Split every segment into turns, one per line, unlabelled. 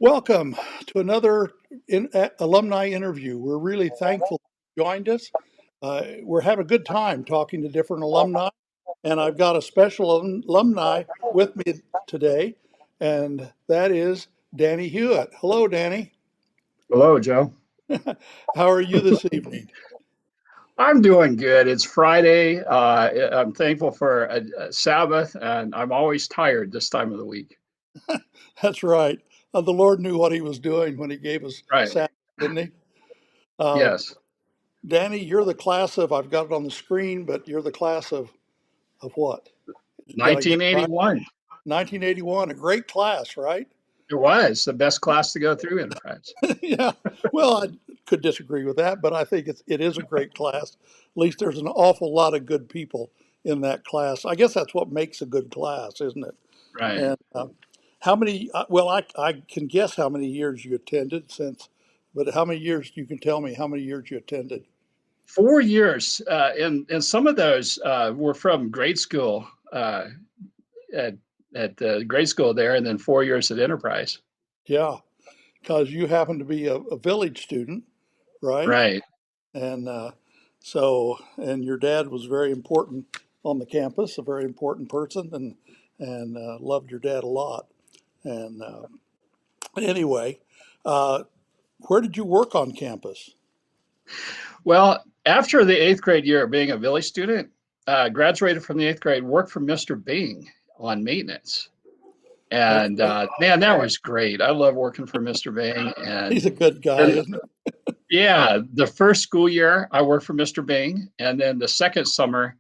Welcome to another alumni interview. We're really thankful you joined us. We're having a good time talking to different alumni, and I've got a special alumni with me today, and that is Danny Hewitt. Hello, Danny.
Hello, Joe.
How are you this evening?
I'm doing good. It's Friday. I'm thankful for a Sabbath, and I'm always tired this time of the week.
That's right. The Lord knew what He was doing when He gave us
Right.
Sabbath, didn't He? Uh,
Yes.
Danny, you're the class of, I've got it on the screen, but you're the class of what? Did I get it right?
1981.
1981, a great class, right?
It was the best class to go through Enterprise.
Yeah. Well, I could disagree with that, but I think it is a great class. At least there's an awful lot of good people in that class. I guess that's what makes a good class, isn't it?
Right.
And how many? Well, I can guess how many years you attended but how many years you can tell me how many years you attended?
4 years, and some of those were from grade school at the grade school there, and then 4 years at Enterprise.
Yeah, because you happen to be a village student, right?
Right.
And and your dad was very important on the campus, a very important person, and loved your dad a lot. And anyway, uh, where did you work on campus?
Well, after the eighth grade year of being a village student, graduated from the eighth grade, worked for Mr. Bing on maintenance. And
Okay,
man, that was great. I love working for Mr. Bing.
he's
And
a good guy,
then,
isn't
yeah, the first school year I worked for Mr. Bing. And then the second summer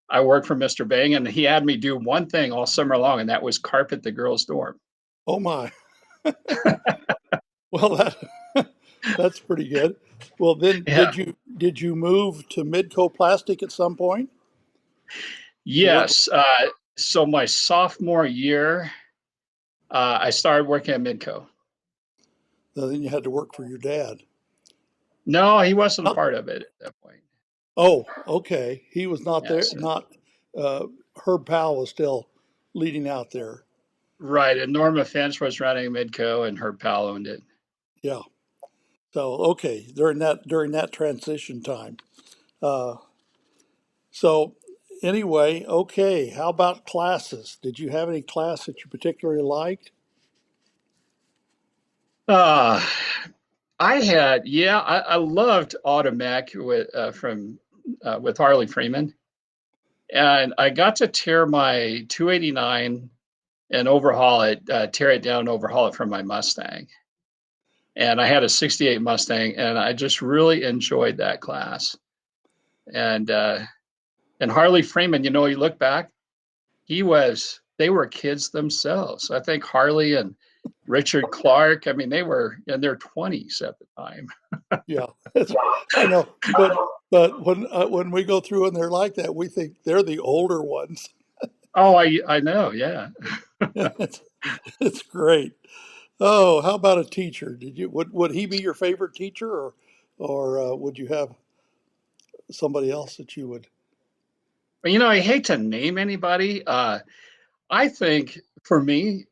I worked for Mr. Bing. And he had me do one thing all summer long, and that was carpet the girls' dorm.
Oh my! Well, that's pretty good. Well, then
Yeah.
did you move to Midco Plastic at some point to work?
Yes. So my sophomore year, I started working at Midco.
Then you had to work for your dad.
No, he wasn't a
Oh,
part of it at that point.
oh, okay. He was not
Yeah.
there.
So
Not Herb Powell was still leading out there.
right, and Norma Finch was running Midco, and Herb Powell owned it.
Yeah. So okay, during that transition time. Uh, so anyway, okay. How about classes? Did you have any class that you particularly liked?
Uh, I loved Automech with Harley Freeman, and I got to tear my 289 and tear it down, and overhaul it from my Mustang. And I had a '68 Mustang, and I just really enjoyed that class. And and Harley Freeman, you look back, they were kids themselves. I think Harley and Richard Clark, I mean, they were in their 20s at the time.
Yeah, I know, but when we go through and they're like that, we think they're the older ones.
Oh, I know, yeah.
it's, it's great. Oh, how about a teacher? Would he be your favorite teacher, or would you have somebody else that you would?
But I hate to name anybody. I think for me,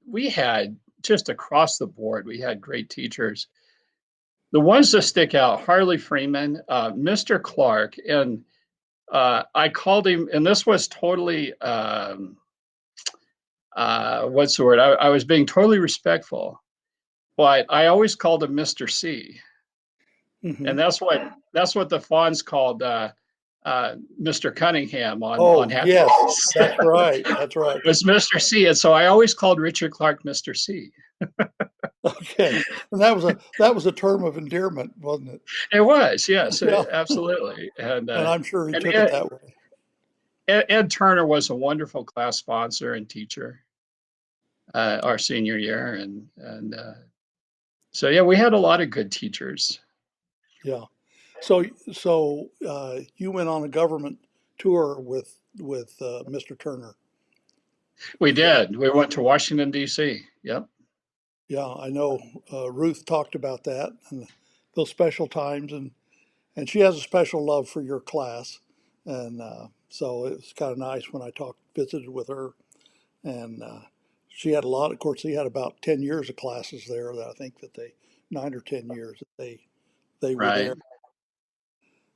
we had just across the board, we had great teachers. The ones that stick out: Harley Freeman, Mr. Clark, and I called him, and this was totally what's the word? I was being totally respectful, but I always called him Mr. C,
Hmm.
and that's what the Fonz called Mr. Cunningham on
Oh,
Happy
yes,
Days.
that's right. That's right.
It was Mr. C, and so I always called Richard Clark Mr. C.
Okay, and that was a term of endearment, wasn't it?
It was, yes,
Yeah,
absolutely, and
and I'm sure he
and
took it that way.
Ed Turner was a wonderful class sponsor and teacher our senior year, and so yeah, we had a lot of good teachers.
Yeah. So you went on a government tour with Mr. Turner.
We
Is that?
did. We went to Washington D.C. Yep.
Yeah, I know. Ruth talked about that and those special times, and she has a special love for your class, and so it was kind of nice when I visited with her, and she had a lot. Of course, he had about 10 years of classes there. That I think that they 9 or 10 years that they were
Right.
there.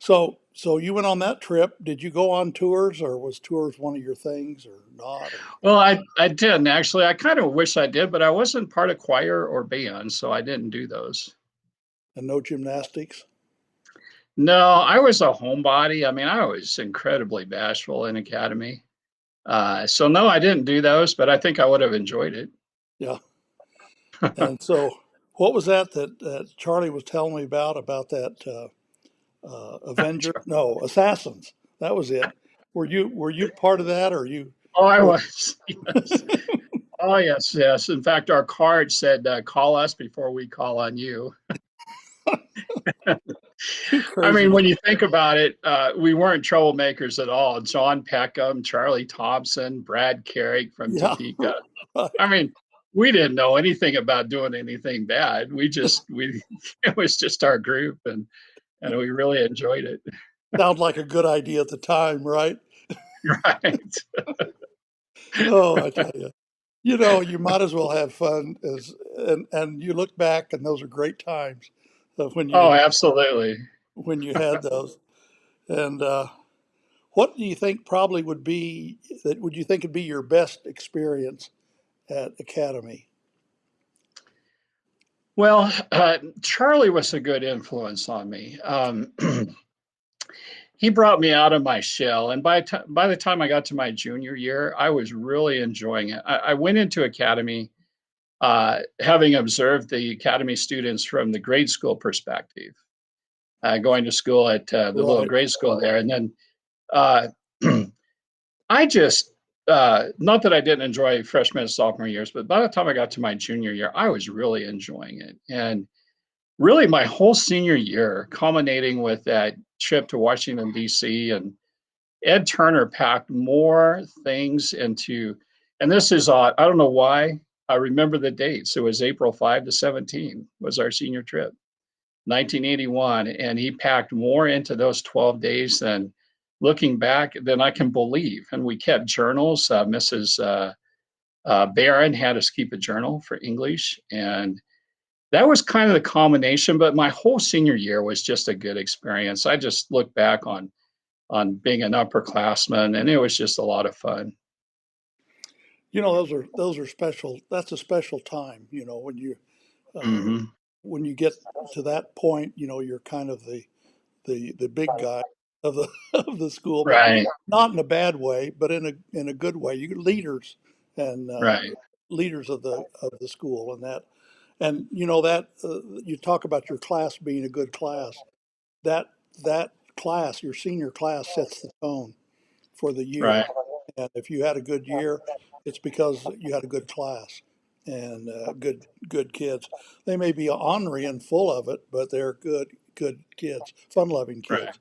So you went on that trip. Did you go on tours, or was tours one of your things, or not, or
Well, I didn't actually. I kind of wish I did, but I wasn't part of choir or band, so I didn't do those.
and no gymnastics?
No, I was a homebody. I mean, I was incredibly bashful in academy. So no, I didn't do those, but I think I would have enjoyed it.
Yeah. And so, what was that Charlie was telling me about that Avenger? No, Assassins. That was it. Were you part of that, or you?
Oh, I
Or
was. Yes. Oh, yes, yes. In fact, our card said, "Call us before we call on you."
you
I
crazy
mean,
guy?
when you think about it, we weren't troublemakers at all. John Peckham, Charlie Thompson, Brad Carrick from
Yeah.
Topeka. I
Right.
mean, we didn't know anything about doing anything bad. We it was just our group, and we really enjoyed it.
Sounds like a good idea at the time, right?
Right.
Oh, I tell you. You might as well have fun and you look back and those are great times of
Oh, absolutely.
when you had those. And what do you think probably would you think would be your best experience at Academy?
Well, Charlie was a good influence on me. He brought me out of my shell, and by the time I got to my junior year, I was really enjoying it. I went into academy having observed the academy students from the grade school perspective, going to school at the little
Right.
grade school there, and then uh, I just not that I didn't enjoy freshman and sophomore years, but by the time I got to my junior year, I was really enjoying it, and really my whole senior year, culminating with that trip to Washington D.C. and Ed Turner packed more things into, and this is odd. I don't know why. I remember the dates. It was April 5 to 17 was our senior trip, 1981. And he packed more into those 12 days than looking back than I can believe. And we kept journals. Mrs. Barron had us keep a journal for English. And that was kind of the combination, but my whole senior year was just a good experience. I just look back on being an upperclassman, and it was just a lot of fun.
Those are special. That's a special time, uh,
Hmm.
when you get to that point, you're kind of the big guy of the of the school, but
Right,
not in a bad way, but in a good way. You leaders and
right,
leaders of the school, and that you talk about your class being a good class. That that class, your senior class, sets the tone for the year.
right,
And if you had a good year, it's because you had a good class and good kids. They may be ornery and full of it, but they're good kids, fun loving
right,
kids,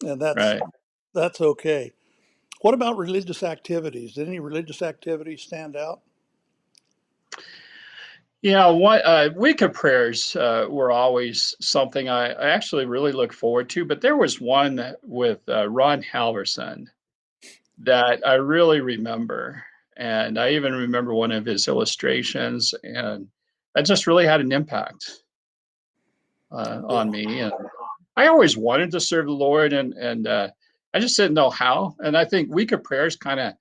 and that's
right.
that's okay. What about religious activities? Did any religious activities stand out?
Yeah, what week of prayers were always something I actually really look forward to. But there was one with Ron Halverson that I really remember, and I even remember one of his illustrations, and that just really had an impact on
Yeah,
me. And I always wanted to serve the Lord, and I just didn't know how. And I think week of prayers kind of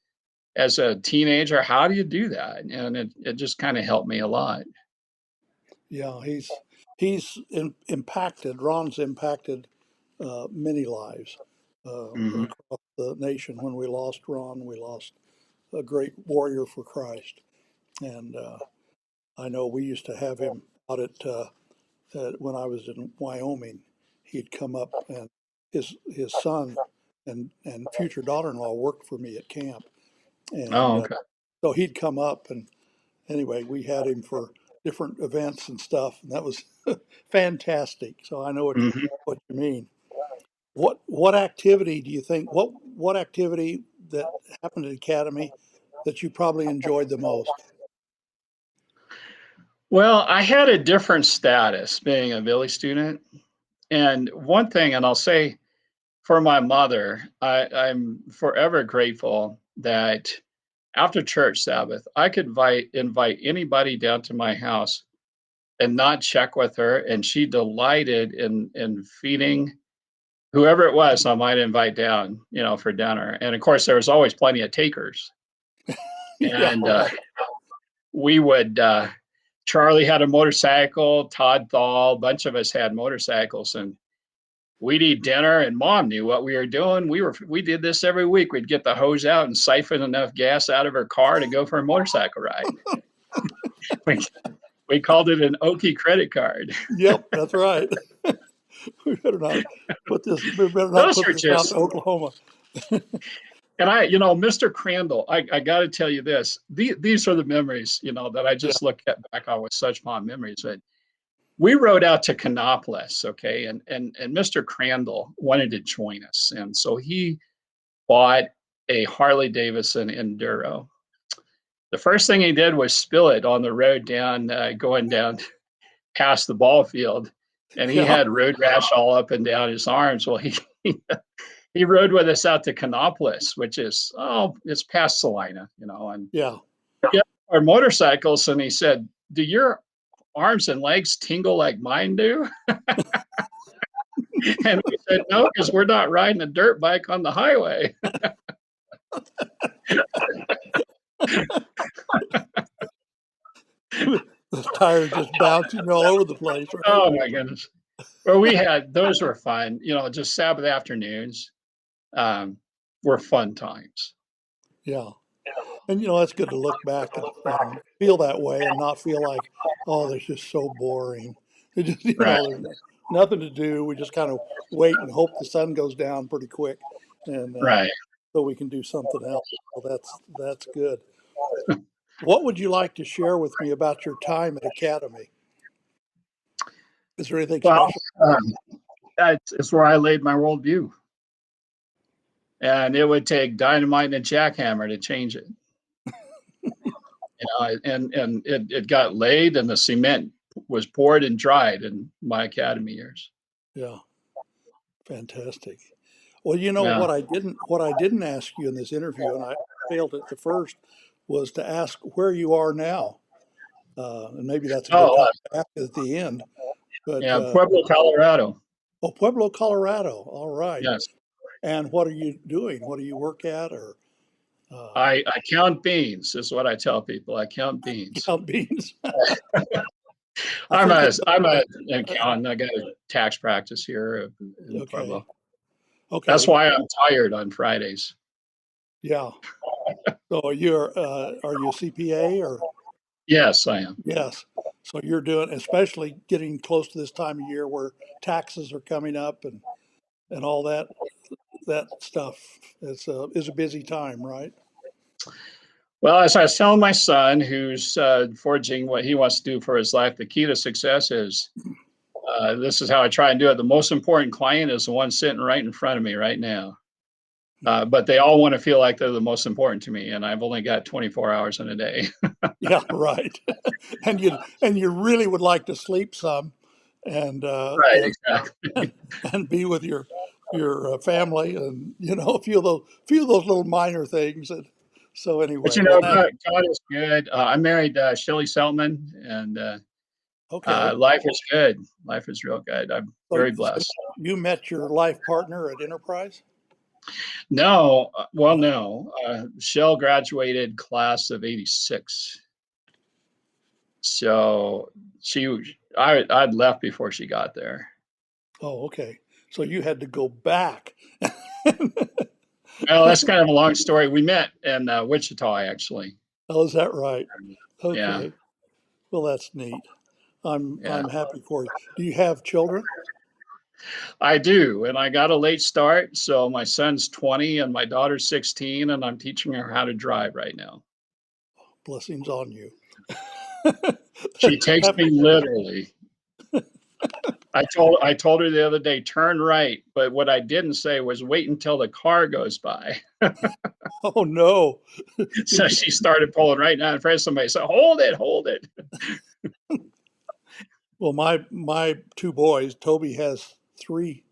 as a teenager, how do you do that? And it just kind of helped me a lot.
yeah. Impacted. Ron's impacted many lives
Hmm.
across the nation. When we lost Ron, we lost a great warrior for Christ. And I know we used to have him out when I was in Wyoming. He'd come up, and his son and future daughter-in-law worked for me at camp, and
Oh, okay.
so he'd come up. And anyway, we had him for different events and stuff, and that was fantastic. So I know
Hmm.
what you mean. What activity do you think? What activity that happened at Academy that you probably enjoyed the most?
Well, I had a different status being a Billy student. And one thing, and I'll say for my mother, I'm forever grateful that after church Sabbath, I could invite anybody down to my house and not check with her, and she delighted in feeding whoever it was I might invite down, for dinner. And of course, there was always plenty of takers.
Yeah,
And
right.
we would. Charlie had a motorcycle. Todd Thal, a bunch of us had motorcycles, and we'd eat dinner. And Mom knew what we were doing. We did this every week. We'd get the hose out and siphon enough gas out of her car to go for a motorcycle ride. we, we called it an Okie credit card.
Yep, that's right. We better not we better not
Those
put
are
this out to
just,
Oklahoma.
and Mr. Crandall, I got to tell you this. These are the memories, that I
Yeah,
just look back on with such fond memories. But we rode out to Canopolis, okay, and Mr. Crandall wanted to join us, and so he bought a Harley Davidson Enduro. The first thing he did was spill it on the road down, going down past the ball field, and he
yeah,
had road rash all up and down his arms. Well, he rode with us out to Canopolis, which is, it's past Salina, and
yeah.
yeah, our motorcycles, and he said, "Do your arms and legs tingle like mine do?" And we said, "No, because we're not riding a dirt bike on the highway."
The tires just bouncing all over the place, right?
Oh my goodness. Well, those were fun, just Sabbath afternoons, um, were fun times.
Yeah. And that's good to look back and feel that way and not feel like, oh, this is so boring. It just,
Right,
there's nothing to do. We just kind of wait and hope the sun goes down pretty quick, and
right.
so we can do something else. Well, that's good. What would you like to share with me about your time at Academy? Is there anything
Well,
special?
um, it's where I laid my worldview, and it would take dynamite and a jackhammer to change it. And it got laid, and the cement was poured and dried in my academy years.
Yeah, fantastic. Well,
Yeah.
what I didn't ask you in this interview, and I failed at the first, was to ask where you are now. And maybe that's a good
Oh,
time to ask it at the end. But
yeah, Pueblo, Colorado.
oh, Pueblo, Colorado. All right.
Yes,
And what are you doing? What do you work at? Or uh,
I count beans. Is what I tell people. I count beans.
count beans? I
I'm
think
a
it's
I'm a an accountant. I got a tax practice here in
okay.
Pueblo. That's
Okay.
why I'm tired on Fridays.
Yeah. So are you a CPA or
Yes, I am.
yes? So you're doing, especially getting close to this time of year where taxes are coming up and all that stuff is a busy time, right?
Well, as I was telling my son, who's forging what he wants to do for his life, the key to success is this is how I try and do it. The most important client is the one sitting right in front of me right now. But they all want to feel like they're the most important to me, and I've only got 24 hours in a day.
Yeah, right. And you really would like to sleep some, and uh,
Right,
and
exactly.
and, and be with your family, and feel those little minor things. And so
But
anyway, well, that
God is good. I married Shelly Seltman, and
okay.
life is good. Life is real good. I'm very
So
blessed.
you met your life partner at Enterprise?
No, well,
No.
no. Shell graduated class of '86, so I'd left before she got there.
Oh, okay. So you had to go back.
Well, that's kind of a long story. We met in Wichita, actually.
Oh, is that right?
Yeah,
Okay. Well, that's neat.
yeah.
I'm happy for you. Do you have children?
I do, and I got a late start. So my son's 20 and my daughter's 16, and I'm teaching her how to drive right now.
Blessings on you.
She takes
Have-
me literally. I told her the other day, turn right, but what I didn't say was wait until the car goes by.
oh no.
So she started pulling right down in front of somebody. So hold it, hold it.
Well, my two boys, Toby has three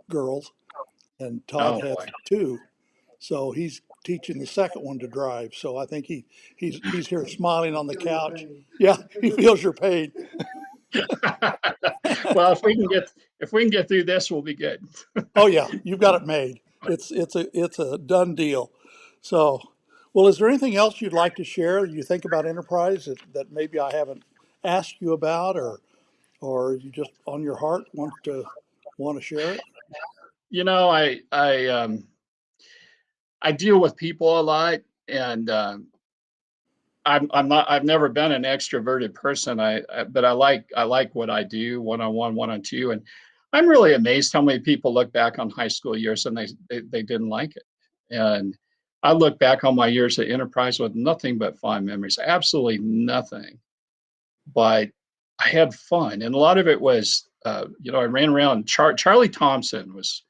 girls and Todd
Oh
has
boy.
two. So he's teaching the second one to drive. So I think he's here smiling on the couch. Yeah, he feels your pain.
Well, if we can get through this, we'll be good.
Oh yeah, you've got it made. It's a done deal. So, well, is there anything else you'd like to share? You think about enterprise that maybe I haven't asked you about, or you just on your heart want to share it?
You know, I deal with people a lot, and I'm not. I've never been an extroverted person. But I like what I do, one on one, one on two, and I'm really amazed how many people look back on high school years and they didn't like it. And I look back on my years at Enterprise with nothing but fond memories, absolutely nothing. But I had fun, and a lot of it was, I ran around. Charlie Thompson was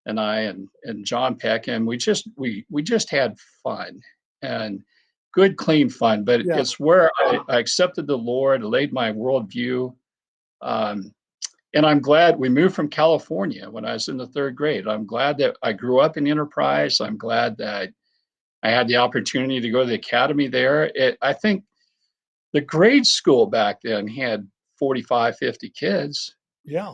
and I and John Peck, and we just had fun and good, clean fun. But
Yeah,
it's where I accepted the Lord, laid my worldview, um, and I'm glad we moved from California when I was in the third grade. I'm glad that I grew up in Enterprise. I'm glad that I had the opportunity to go to the academy there. I think the grade school back then had 45, 50 kids,
yeah.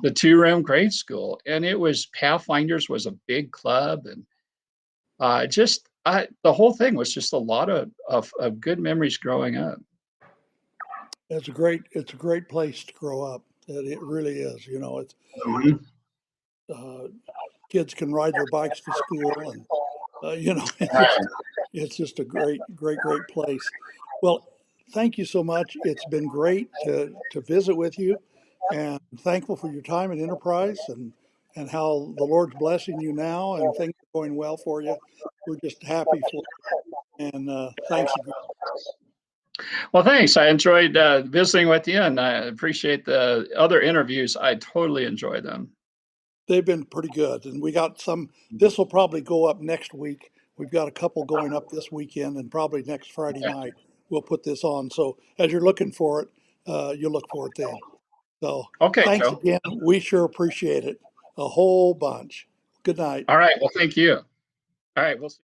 the two-room grade school, and it was Pathfinders was a big club, and the whole thing was just a lot of good memories growing up.
It's a great place to grow up. It really is. It's
Mhm.
uh, kids can ride their bikes to school, and it's just a great place. Well, thank you so much. It's been great to visit with you, and thankful for your time at Enterprise and how the Lord's blessing you now and things are going well for you. We're just happy for you, and thanks again.
Well, thanks. I enjoyed visiting with you, and I appreciate the other interviews. I totally enjoy them.
They've been pretty good, and we got some. This will probably go up next week. We've got a couple going up this weekend, and probably next Friday
Okay,
night we'll put this on. So as you're looking for it, you'll look for it then. So
okay,
thanks
Joe.
again. We sure appreciate it a whole bunch. Good night.
All right. Well, thank you. All right. We'll see.